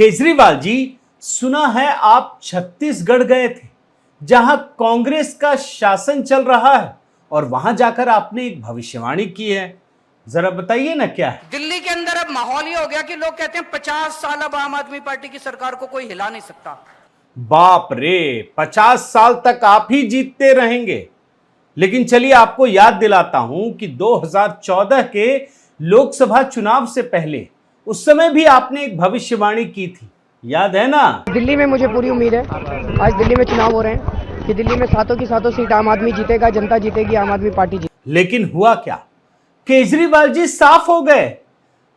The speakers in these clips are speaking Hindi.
केजरीवाल जी, सुना है आप छत्तीसगढ़ गए थे जहां कांग्रेस का शासन चल रहा है और वहां जाकर आपने एक भविष्यवाणी की है। जरा बताइए ना क्या है। दिल्ली के अंदर अब माहौल ये हो गया कि लोग कहते हैं 50 साल अब आम आदमी पार्टी की सरकार को कोई हिला नहीं सकता। बाप रे, 50 साल तक आप ही जीतते रहेंगे। लेकिन चलिए आपको याद दिलाता हूं कि 2014 के लोकसभा चुनाव से पहले उस समय भी आपने एक भविष्यवाणी की थी, याद है ना। दिल्ली में मुझे पूरी उम्मीद है, आज दिल्ली में चुनाव हो रहे हैं कि दिल्ली में सातों की सातों सीट आम आदमी जीतेगा, जनता जीतेगी, आम आदमी पार्टी जीतेगी। लेकिन हुआ क्या, केजरीवाल जी साफ हो गए।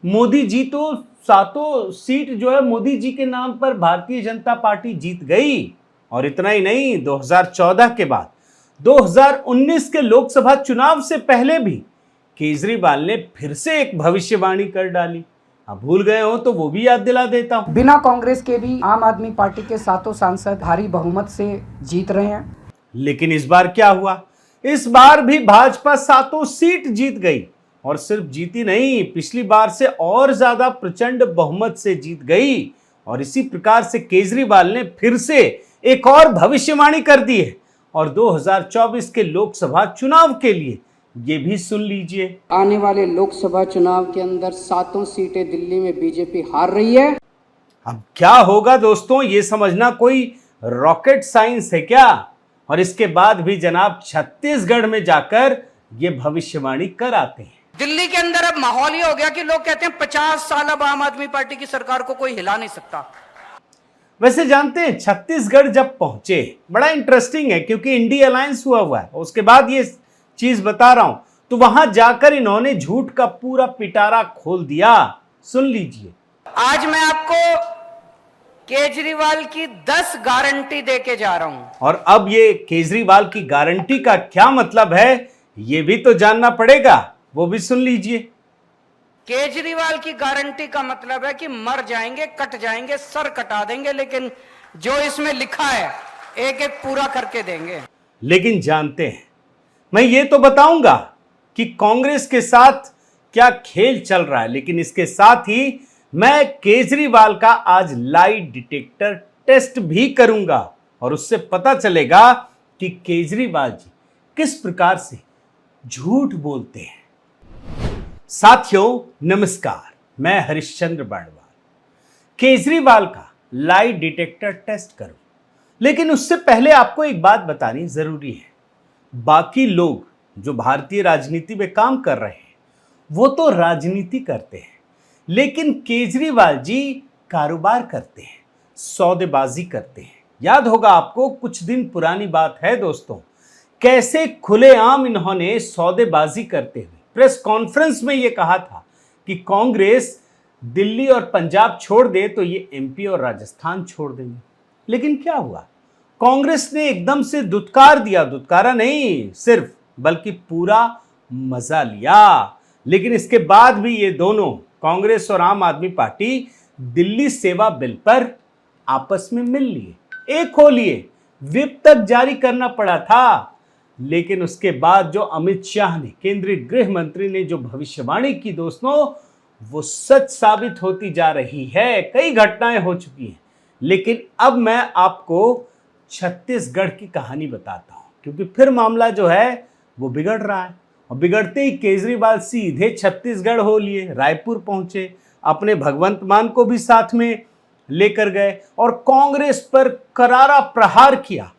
मोदी जी तो सातों सीट जो है मोदी जी के नाम पर भारतीय जनता पार्टी जीत गई। और इतना ही नहीं, 2014 के बाद 2019 के लोकसभा चुनाव से पहले भी केजरीवाल ने फिर से एक भविष्यवाणी कर डाली। अब भूल गए हो तो वो भी याद दिला देता हूं। बिना कांग्रेस के भी आम आदमी पार्टी के सातों सांसद भारी बहुमत से जीत रहे हैं। लेकिन इस बार क्या हुआ, इस बार भी भाजपा सातों सीट जीत गई। और सिर्फ जीती नहीं, पिछली बार से और ज्यादा प्रचंड बहुमत से जीत गई। और इसी प्रकार से केजरीवाल ने फिर से एक और भविष्यवाणी कर दी है। और 2024 के लोकसभा चुनाव के लिए ये भी सुन लीजिए। आने वाले लोकसभा चुनाव के अंदर सातों सीटें दिल्ली में बीजेपी हार रही है। अब क्या होगा दोस्तों, ये समझना कोई रॉकेट साइंस है क्या। और इसके बाद भी जनाब छत्तीसगढ़ में जाकर ये भविष्यवाणी कर आते हैं। दिल्ली के अंदर अब माहौल ये हो गया कि लोग कहते हैं 50 साल अब आम आदमी पार्टी की सरकार को कोई हिला नहीं सकता। वैसे जानते हैं, छत्तीसगढ़ जब पहुंचे, बड़ा इंटरेस्टिंग है क्योंकि इंडिया अलायंस हुआ है। उसके बाद ये चीज बता रहा हूं, तो वहां जाकर इन्होंने झूठ का पूरा पिटारा खोल दिया। सुन लीजिए। आज मैं आपको केजरीवाल की 10 गारंटी देके जा रहा हूं। और अब ये केजरीवाल की गारंटी का क्या मतलब है, ये भी तो जानना पड़ेगा, वो भी सुन लीजिए। केजरीवाल की गारंटी का मतलब है कि मर जाएंगे, कट जाएंगे, सर कटा देंगे, लेकिन जो इसमें लिखा है एक एक पूरा करके देंगे। लेकिन जानते हैं, मैं ये तो बताऊंगा कि कांग्रेस के साथ क्या खेल चल रहा है, लेकिन इसके साथ ही मैं केजरीवाल का आज लाई डिटेक्टर टेस्ट भी करूंगा। और उससे पता चलेगा कि केजरीवाल जी किस प्रकार से झूठ बोलते हैं। साथियों नमस्कार, मैं हरिश्चंद्र बाड़वाल। केजरीवाल का लाई डिटेक्टर टेस्ट करूं, लेकिन उससे पहले आपको एक बात बतानी जरूरी है। बाकी लोग जो भारतीय राजनीति में काम कर रहे हैं वो तो राजनीति करते हैं, लेकिन केजरीवाल जी कारोबार करते हैं, सौदेबाजी करते हैं। याद होगा आपको, कुछ दिन पुरानी बात है दोस्तों, कैसे खुलेआम इन्होंने सौदेबाजी करते हुए प्रेस कॉन्फ्रेंस में यह कहा था कि कांग्रेस दिल्ली और पंजाब छोड़ दे तो ये एमपी और राजस्थान छोड़ देंगे। लेकिन क्या हुआ, कांग्रेस ने एकदम से दुत्कार दिया, दुत्कारा नहीं सिर्फ, बल्कि पूरा मजा लिया। लेकिन इसके बाद भी ये दोनों, कांग्रेस और आम आदमी पार्टी, दिल्ली सेवा बिल पर आपस में मिल लिए, एक हो लिए, व्हिप तक जारी करना पड़ा था। लेकिन उसके बाद जो अमित शाह ने, केंद्रीय गृह मंत्री ने जो भविष्यवाणी की दोस्तों, वो सच साबित होती जा रही है। कई घटनाएं हो चुकी हैं। लेकिन अब मैं आपको छत्तीसगढ़ की कहानी बताता हूं, क्योंकि फिर मामला जो है वो बिगड़ रहा है। और बिगड़ते ही केजरीवाल सीधे छत्तीसगढ़ हो लिए, रायपुर पहुंचे, अपने भगवंत मान को भी साथ में लेकर गए और कांग्रेस पर करारा प्रहार किया,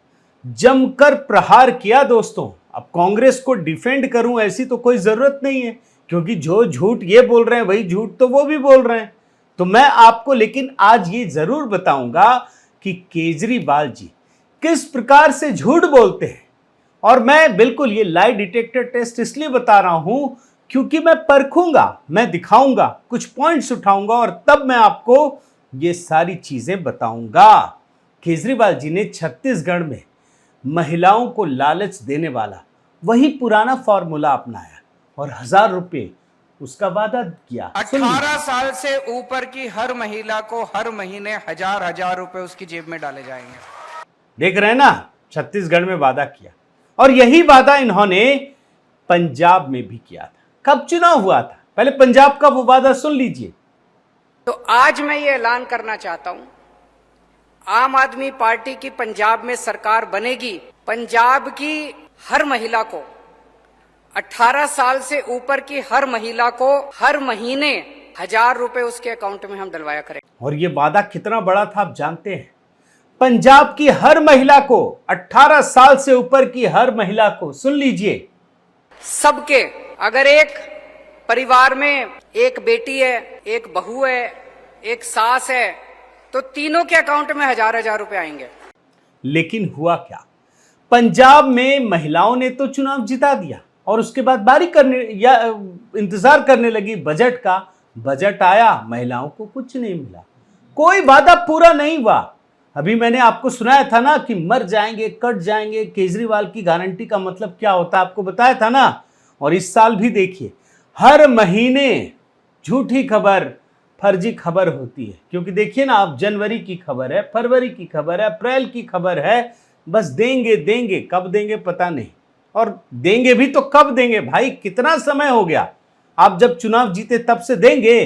जमकर प्रहार किया दोस्तों। अब कांग्रेस को डिफेंड करूं ऐसी तो कोई जरूरत नहीं है, क्योंकि जो झूठ ये बोल रहे हैं वही झूठ तो वो भी बोल रहे हैं। तो मैं आपको लेकिन आज ये जरूर बताऊंगा कि केजरीवाल जी किस प्रकार से झूठ बोलते हैं। और मैं बिल्कुल ये लाई डिटेक्टर टेस्ट इसलिए बता रहा हूं क्योंकि मैं परखूंगा, मैं दिखाऊंगा, कुछ पॉइंट्स उठाऊंगा और तब मैं आपको ये सारी चीजें बताऊंगा। केजरीवाल जी ने छत्तीसगढ़ में महिलाओं को लालच देने वाला वही पुराना फॉर्मूला अपनाया और 1000 रुपये उसका वादा किया। 18 साल से ऊपर की हर महिला को हर महीने 1000 रुपए उसकी जेब में डाले जाएंगे। देख रहे हैं ना, छत्तीसगढ़ में वादा किया और यही वादा इन्होंने पंजाब में भी किया था। कब चुनाव हुआ था, पहले पंजाब का वो वादा सुन लीजिए। तो आज मैं ये ऐलान करना चाहता हूं, आम आदमी पार्टी की पंजाब में सरकार बनेगी। पंजाब की हर महिला को, 18 साल से ऊपर की हर महिला को हर महीने 1000 रुपए उसके अकाउंट में हम डलवाया करेंगे। और ये वादा कितना बड़ा था आप जानते हैं? पंजाब की हर महिला को, 18 साल से ऊपर की हर महिला को, सुन लीजिए, सबके, अगर एक परिवार में एक बेटी है, एक बहू है, एक सास है, तो तीनों के अकाउंट में 1000 रुपए आएंगे। लेकिन हुआ क्या? पंजाब में महिलाओं ने तो चुनाव जिता दिया और उसके बाद बारी करने या इंतजार करने लगी बजट का। बजट आया, महिलाओं को कुछ नहीं मिला, कोई वादा पूरा नहीं हुआ। अभी मैंने आपको सुनाया था ना कि मर जाएंगे, कट जाएंगे, केजरीवाल की गारंटी का मतलब क्या होता है आपको बताया था ना। और इस साल भी देखिए, हर महीने झूठी खबर, फर्जी खबर होती है। क्योंकि देखिए ना, अब जनवरी की खबर है, फरवरी की खबर है, अप्रैल की खबर है, बस देंगे देंगे, कब देंगे पता नहीं। और देंगे भी तो कब देंगे भाई, कितना समय हो गया, आप जब चुनाव जीते तब से देंगे।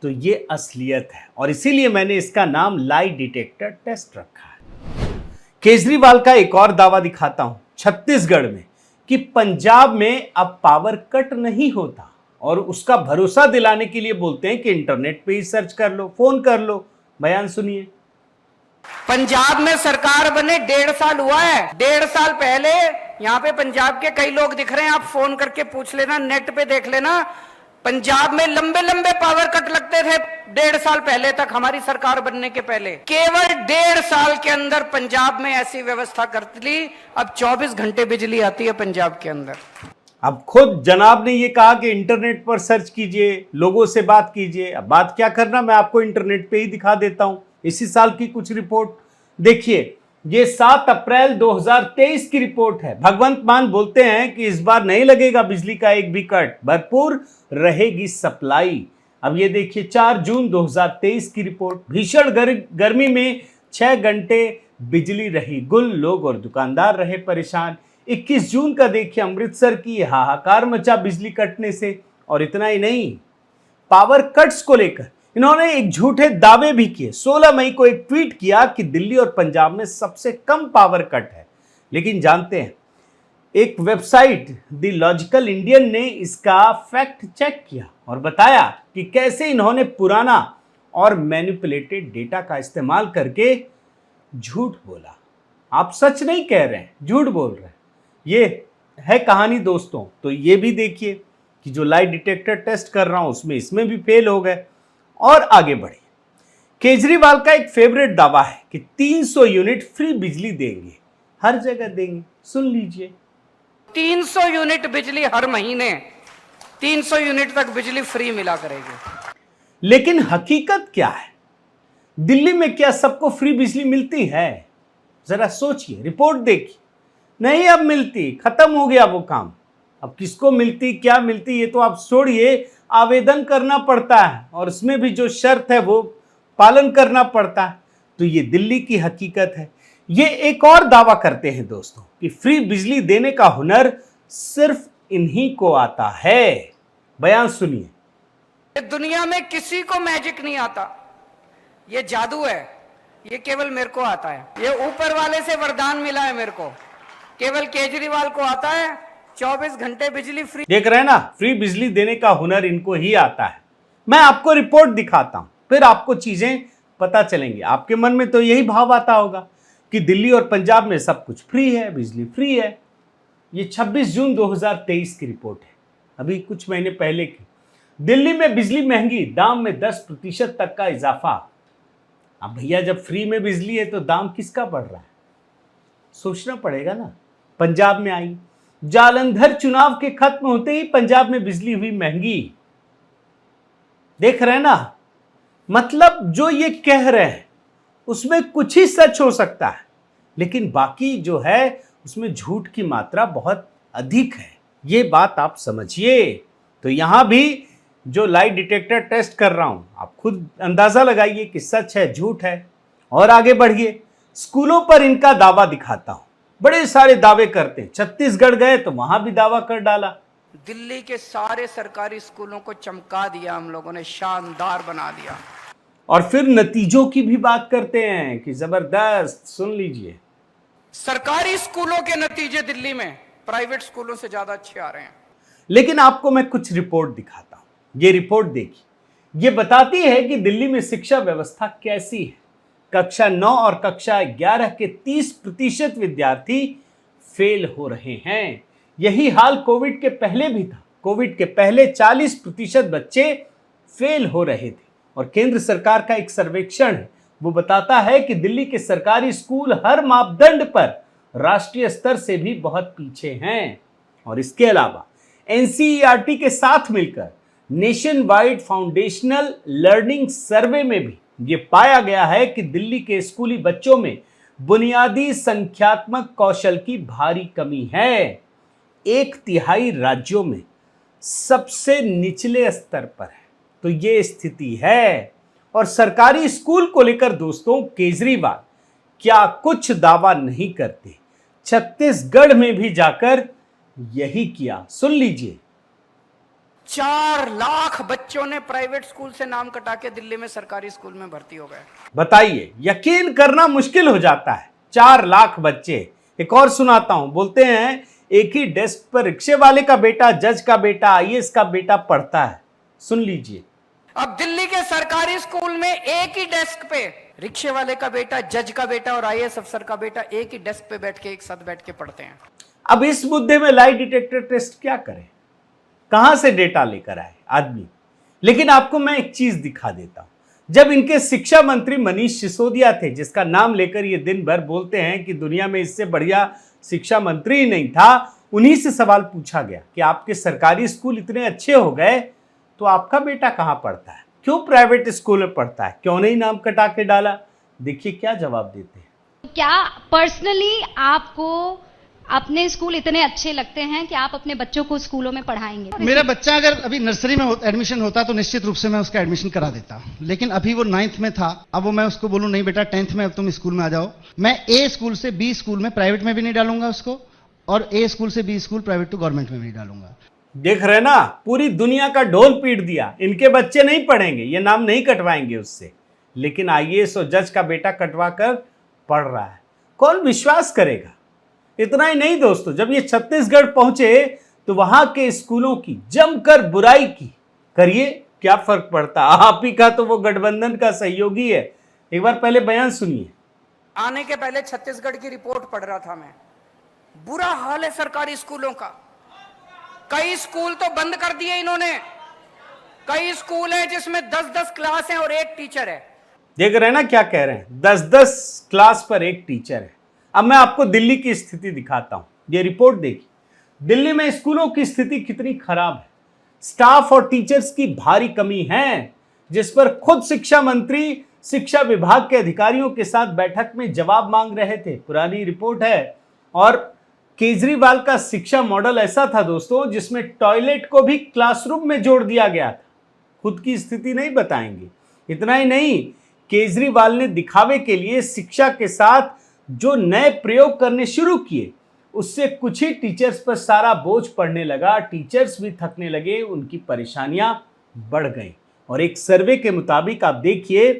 तो ये असलियत है और इसीलिए मैंने इसका नाम लाई डिटेक्टर टेस्ट रखा है। केजरीवाल का एक और दावा दिखाता हूं, छत्तीसगढ़ में, कि पंजाब में अब पावर कट नहीं होता। और उसका भरोसा दिलाने के लिए बोलते हैं कि इंटरनेट पे ही सर्च कर लो, फोन कर लो। बयान सुनिए। पंजाब में सरकार बने 1.5 साल हुआ है। 1.5 साल पहले यहाँ पे पंजाब के कई लोग दिख रहे हैं, आप फोन करके पूछ लेना, नेट पे देख लेना। पंजाब में लंबे लंबे पावर कट लगते थे 1.5 साल पहले तक, हमारी सरकार बनने के पहले। केवल 1.5 साल के अंदर पंजाब में ऐसी व्यवस्था कर ली, अब 24 घंटे बिजली आती है पंजाब के अंदर। अब खुद जनाब ने ये कहा कि इंटरनेट पर सर्च कीजिए, लोगों से बात कीजिए। अब बात क्या करना, मैं आपको इंटरनेट पे ही दिखा देता हूं इसी साल की कुछ रिपोर्ट। देखिए, ये 7 अप्रैल 2023 की रिपोर्ट है। भगवंत मान बोलते हैं कि इस बार नहीं लगेगा बिजली का एक भी कट, भरपूर रहेगी सप्लाई। अब ये देखिए, 4 जून 2023 की रिपोर्ट। भीषण गर्मी में 6 घंटे बिजली रही गुल, लोग और दुकानदार रहे परेशान। 21 जून का देखिए, अमृतसर की हाहाकार मचा बिजली कटने से। और इतना ही नहीं, पावर कट्स को लेकर इन्होंने एक झूठे दावे भी किए। 16 मई को एक ट्वीट किया कि दिल्ली और पंजाब में सबसे कम पावर कट है। लेकिन जानते हैं, एक वेबसाइट द लॉजिकल इंडियन ने इसका फैक्ट चेक किया और बताया कि कैसे इन्होंने पुराना और मैनिपुलेटेड डेटा का इस्तेमाल करके झूठ बोला। आप सच नहीं कह रहे हैं, झूठ बोल रहे हैं। ये है कहानी दोस्तों। तो ये भी देखिए कि जो लाई डिटेक्टर टेस्ट कर रहा हूं उसमें इसमें भी फेल हो गए। और आगे बढ़े, केजरीवाल का एक फेवरेट दावा है कि 300 यूनिट फ्री बिजली देंगे, हर जगह देंगे। सुन लीजिए, 300 यूनिट बिजली हर महीने, 300 यूनिट तक बिजली फ्री मिला करेगी। लेकिन हकीकत क्या है? दिल्ली में क्या सबको फ्री बिजली मिलती है? जरा सोचिए, रिपोर्ट देखिए। नहीं, अब मिलती, खत्म हो गया वो काम। अब किसको मिलती, क्या मिलती, ये तो आप छोड़िए, आवेदन करना पड़ता है और उसमें भी जो शर्त है वो पालन करना पड़ता है। तो ये दिल्ली की हकीकत है। ये एक और दावा करते हैं दोस्तों कि फ्री बिजली देने का हुनर सिर्फ इन्हीं को आता है। बयान सुनिए। दुनिया में किसी को मैजिक नहीं आता, ये जादू है, ये केवल मेरे को आता है। ये ऊपर वाले से वरदान मिला है मेरे को, केवल केजरीवाल को आता है। 24 घंटे बिजली फ्री। देख रहे हैं ना, फ्री बिजली देने का हुनर इनको ही आता है। मैं आपको रिपोर्ट दिखाता हूं, फिर आपको चीजें पता चलेंगी। आपके मन में तो यही भाव आता होगा कि दिल्ली और पंजाब में सब कुछ फ्री है, बिजली फ्री है। ये 26 जून 2023 की रिपोर्ट है, अभी कुछ महीने पहले की। दिल्ली में बिजली महंगी, दाम में 10% तक का इजाफा। अब भैया, जब फ्री में बिजली है तो दाम किसका बढ़ रहा है, सोचना पड़ेगा ना। पंजाब में आई, जालंधर चुनाव के खत्म होते ही पंजाब में बिजली हुई महंगी। देख रहे हैं ना, मतलब जो ये कह रहे हैं उसमें कुछ ही सच हो सकता है, लेकिन बाकी जो है उसमें झूठ की मात्रा बहुत अधिक है। ये बात आप समझिए। तो यहां भी जो लाई डिटेक्टर टेस्ट कर रहा हूं, आप खुद अंदाजा लगाइए कि सच है, झूठ है। और आगे बढ़िए, स्कूलों पर इनका दावा दिखाता हूं। बड़े सारे दावे करते हैं। छत्तीसगढ़ गए तो वहां भी दावा कर डाला। दिल्ली के सारे सरकारी स्कूलों को चमका दिया हम लोगों ने, शानदार बना दिया। और फिर नतीजों की भी बात करते हैं कि जबरदस्त। सुन लीजिए, सरकारी स्कूलों के नतीजे दिल्ली में प्राइवेट स्कूलों से ज्यादा अच्छे आ रहे हैं। लेकिन आपको मैं कुछ रिपोर्ट दिखाता हूं। ये रिपोर्ट देखिए, ये बताती है कि दिल्ली में शिक्षा व्यवस्था कैसी है। कक्षा 9 और कक्षा 11 के 30% विद्यार्थी फेल हो रहे हैं। यही हाल कोविड के पहले भी था। कोविड के पहले 40% बच्चे फेल हो रहे थे। और केंद्र सरकार का एक सर्वेक्षण है, वो बताता है कि दिल्ली के सरकारी स्कूल हर मापदंड पर राष्ट्रीय स्तर से भी बहुत पीछे हैं। और इसके अलावा एनसीईआरटी के साथ मिलकर नेशन वाइड फाउंडेशनल लर्निंग सर्वे में भी ये पाया गया है कि दिल्ली के स्कूली बच्चों में बुनियादी संख्यात्मक कौशल की भारी कमी है। 1/3 राज्यों में सबसे निचले स्तर पर है। तो ये स्थिति है। और सरकारी स्कूल को लेकर दोस्तों, केजरीवाल क्या कुछ दावा नहीं करते। छत्तीसगढ़ में भी जाकर यही किया। सुन लीजिए, 4 लाख बच्चों ने प्राइवेट स्कूल से नाम कटा के दिल्ली में सरकारी स्कूल में भर्ती हो गए। बताइए, यकीन करना मुश्किल हो जाता है। 4 लाख बच्चे। एक और सुनाता हूं। बोलते हैं एक ही डेस्क पर रिक्शे वाले का बेटा, जज का बेटा, आईएएस का बेटा पढ़ता है। सुन लीजिए, अब दिल्ली के सरकारी स्कूल में एक ही डेस्क पे रिक्शे वाले का बेटा, जज का बेटा और आईएएस अफसर का बेटा एक ही डेस्क पे बैठ के एक साथ बैठ के पढ़ते हैं। अब इस मुद्दे में लाई डिटेक्टर टेस्ट क्या करें, कहां से डेटा लेकर आए आदमी। लेकिन आपको मैं एक चीज दिखा देता हूं। जब इनके शिक्षा मंत्री मनीष सिसोदिया थे, जिसका नाम लेकर ये दिन भर बोलते हैं कि दुनिया में इससे बढ़िया शिक्षा मंत्री ही नहीं था, उन्हीं से सवाल पूछा गया कि आपके सरकारी स्कूल इतने अच्छे हो गए तो आपका बेटा कहां पढ़ता है, क्यों प्राइवेट स्कूल में पढ़ता है, क्यों नहीं नाम कटा के डाला। देखिए क्या जवाब देते हैं। क्या पर्सनली आपको अपने स्कूल इतने अच्छे लगते हैं कि आप अपने बच्चों को स्कूलों में पढ़ाएंगे? मेरा बच्चा अगर अभी नर्सरी में एडमिशन होता तो निश्चित रूप से मैं उसका एडमिशन करा देता, लेकिन अभी वो 9th में था। अब वो मैं उसको बोलूं नहीं बेटा 10th में अब तुम स्कूल में आ जाओ, मैं ए स्कूल से बी स्कूल में प्राइवेट में भी नहीं डालूंगा उसको, और ए स्कूल से B school private to government में भी नहीं डालूंगा। देख रहे ना, पूरी दुनिया का ढोल पीट दिया। इनके बच्चे नहीं पढ़ेंगे, ये नाम नहीं कटवाएंगे उससे, लेकिन आईएएस और जज का बेटा कटवा कर पढ़ रहा है। कौन विश्वास करेगा। इतना ही नहीं दोस्तों, जब ये छत्तीसगढ़ पहुंचे तो वहां के स्कूलों की जमकर बुराई की। करिए, क्या फर्क पड़ता, आप ही का तो वो गठबंधन का सहयोगी है। एक बार पहले बयान सुनिए। आने के पहले छत्तीसगढ़ की रिपोर्ट पढ़ रहा था मैं। बुरा हाल है सरकारी स्कूलों का। कई स्कूल तो बंद कर दिए इन्होंने। कई स्कूल है जिसमें 10-10 क्लास है और एक टीचर है। देख रहे हैं ना क्या कह रहे हैं, 10-10 क्लास पर एक टीचर है। अब मैं आपको दिल्ली की स्थिति दिखाता हूं। ये रिपोर्ट देखिए, दिल्ली में स्कूलों की स्थिति कितनी खराब है। स्टाफ और टीचर्स की भारी कमी है, जिस पर खुद शिक्षा मंत्री शिक्षा विभाग के अधिकारियों के साथ बैठक में जवाब मांग रहे थे। पुरानी रिपोर्ट है। और केजरीवाल का शिक्षा मॉडल ऐसा था दोस्तों, जिसमें टॉयलेट को भी क्लासरूम में जोड़ दिया गया था। खुद की स्थिति नहीं बताएंगे। इतना ही नहीं, केजरीवाल ने दिखावे के लिए शिक्षा के साथ जो नए प्रयोग करने शुरू किए, उससे कुछ ही टीचर्स पर सारा बोझ पड़ने लगा। टीचर्स भी थकने लगे, उनकी परेशानियां बढ़ गईं। और एक सर्वे के मुताबिक आप देखिए,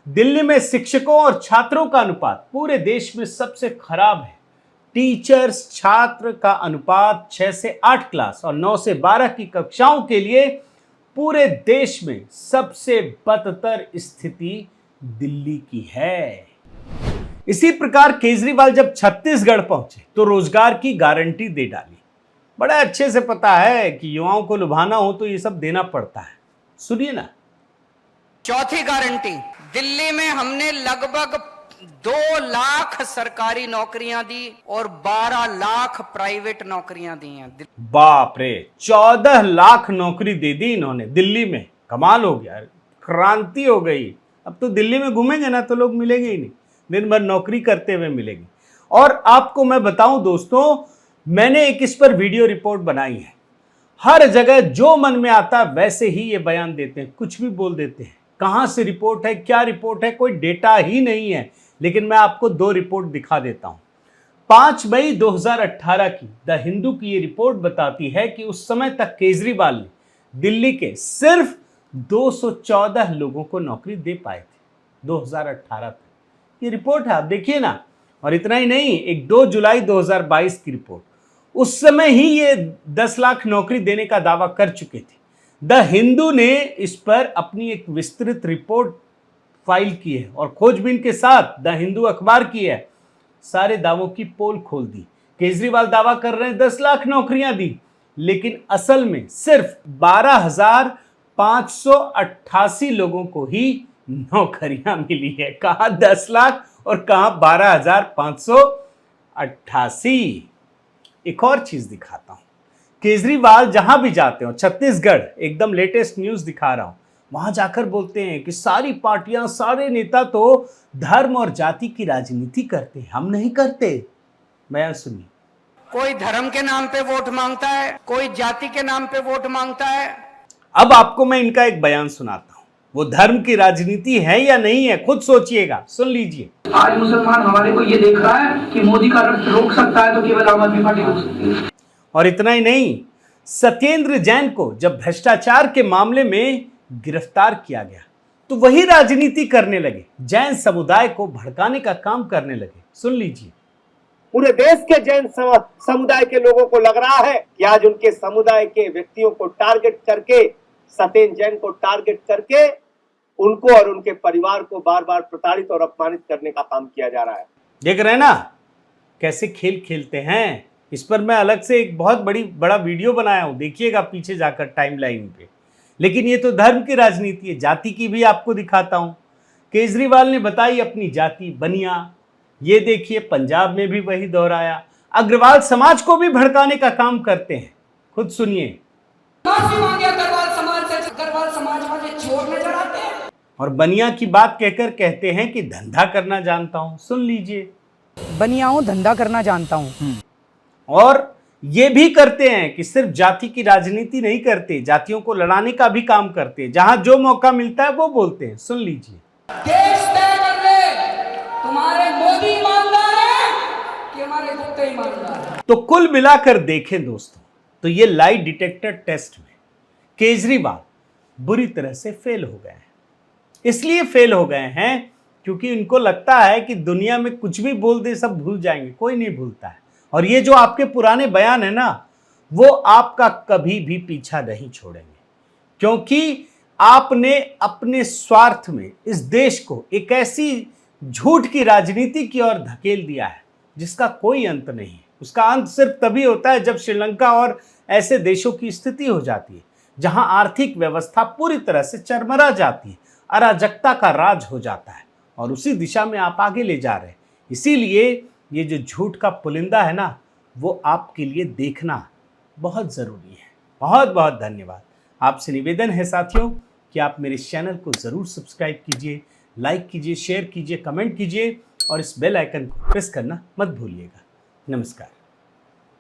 दिल्ली में शिक्षकों और छात्रों का अनुपात पूरे देश में सबसे खराब है। टीचर्स छात्र का अनुपात 6 से 8 क्लास और 9 से 12 की कक्षाओं के लिए पूरे देश में सबसे बदतर स्थिति दिल्ली की है। इसी प्रकार केजरीवाल जब छत्तीसगढ़ पहुंचे तो रोजगार की गारंटी दे डाली। बड़ा अच्छे से पता है कि युवाओं को लुभाना हो तो ये सब देना पड़ता है। सुनिए ना। चौथी गारंटी, दिल्ली में हमने लगभग 2 लाख सरकारी नौकरियां दी और 12 लाख प्राइवेट नौकरियां दी हैं। बाप रे, 14 लाख नौकरी दे दी इन्होंने दिल्ली में। कमाल हो गया, क्रांति हो गई। अब तो दिल्ली में घूमेंगे ना तो लोग मिलेंगे ही नहीं, दिन भर नौकरी करते हुए मिलेंगे। और आपको मैं बताऊं दोस्तों, मैंने एक इस पर वीडियो रिपोर्ट बनाई है। हर जगह जो मन में आता वैसे ही ये बयान देते हैं, कुछ भी बोल देते हैं। कहां से रिपोर्ट है, क्या रिपोर्ट है, कोई डेटा ही नहीं है। लेकिन मैं आपको 2 रिपोर्ट दिखा देता हूं। 5 मई 2018 की द हिंदू की ये रिपोर्ट बताती है कि उस समय तक केजरीवाल ने दिल्ली के सिर्फ 214 लोगों को नौकरी दे पाए थे 2018 तक। ये रिपोर्ट है, आप देखिए ना। और इतना ही नहीं, एक 2 जुलाई 2022 की रिपोर्ट, उस समय ही ये 10 लाख नौकरी देने का दावा कर चुके थे। द हिंदू ने इस पर अपनी एक विस्तृत रिपोर्ट फाइल की है और खोजबीन के साथ द हिंदू अखबार की है सारे दावों की पोल खोल दी। केजरीवाल दावा कर रहे हैं 10 लाख नौकरियां दी, लेकिन असल में सिर्फ 12,588 लोगों को ही नौकरियां मिली है। कहा 10 लाख और कहा 12,588। एक और चीज दिखाता हूं, केजरीवाल जहां भी जाते हो, छत्तीसगढ़ एकदम लेटेस्ट न्यूज दिखा रहा हूं, वहां जाकर बोलते हैं कि सारी पार्टियां, सारे नेता तो धर्म और जाति की राजनीति करते हैं, हम नहीं करते। बयान सुनिए। कोई धर्म के नाम पे वोट मांगता है, कोई जाति के नाम पे वोट मांगता है। अब आपको मैं इनका एक बयान सुनाता हूं, वो धर्म की राजनीति है या नहीं है, खुद सोचिएगा, सुन लीजिए। आज मुसलमान हमारे को ये देख रहा है कि मोदी का रक्त रोक सकता है तो केवल आम आदमी पार्टी रोक सकती है। और इतना ही नहीं, सत्येंद्र जैन को जब भ्रष्टाचार के मामले में गिरफ्तार किया गया तो वही राजनीति करने लगे, जैन समुदाय को भड़काने का काम करने लगे। सुन लीजिए। पूरे देश के जैन समुदाय के लोगों को लग रहा है कि आज उनके समुदाय के व्यक्तियों को टारगेट करके, सत्येंद्र जैन को टारगेट करके उनको और उनके परिवार को बार बार प्रताड़ित और अपमानित करने का काम किया जा रहा है। देख रहे हैं ना कैसे खेल खेलते हैं। इस पर मैं अलग से एक बहुत बड़ा वीडियो बनाया हूं, देखिएगा पीछे जाकर टाइमलाइन पे। लेकिन ये तो धर्म की राजनीति है, जाति की भी आपको दिखाता हूं। केजरीवाल ने बताई अपनी जाति बनिया, ये देखिए पंजाब में भी वही दोहराया। अग्रवाल समाज को भी भड़काने का काम करते हैं, खुद सुनिए। अग्रवाल समाज वाले चोर नजर आते हैं और बनिया की बात कहकर कहते हैं कि धंधा करना जानता हूं। सुन लीजिए। बनिया हूँ, धंधा करना जानता हूँ। और ये भी करते हैं कि सिर्फ जाति की राजनीति नहीं करते, जातियों को लड़ाने का भी काम करते हैं। जहां जो मौका मिलता है वो बोलते हैं। सुन लीजिए। देश तय कर ले, तुम्हारे मोदी ईमानदार है कि हमारे गुप्ते ईमानदार है। तो कुल मिलाकर देखें दोस्तों, तो ये लाई डिटेक्टर टेस्ट में केजरीवाल बुरी तरह से फेल हो गए हैं। इसलिए फेल हो गए हैं क्योंकि इनको लगता है कि दुनिया में कुछ भी बोल दे सब भूल जाएंगे। कोई नहीं भूलता है। और ये जो आपके पुराने बयान है ना, वो आपका कभी भी पीछा नहीं छोड़ेंगे, क्योंकि आपने अपने स्वार्थ में इस देश को एक ऐसी झूठ की राजनीति की ओर धकेल दिया है जिसका कोई अंत नहीं है। उसका अंत सिर्फ तभी होता है जब श्रीलंका और ऐसे देशों की स्थिति हो जाती है जहां आर्थिक व्यवस्था पूरी तरह से चरमरा जाती है, अराजकता का राज हो जाता है। और उसी दिशा में आप आगे ले जा रहे हैं। इसीलिए ये जो झूठ का पुलिंदा है ना, वो आपके लिए देखना बहुत ज़रूरी है। बहुत बहुत धन्यवाद। आपसे निवेदन है साथियों कि आप मेरे चैनल को ज़रूर सब्सक्राइब कीजिए, लाइक कीजिए, शेयर कीजिए, कमेंट कीजिए और इस बेल आइकन को प्रेस करना मत भूलिएगा। नमस्कार।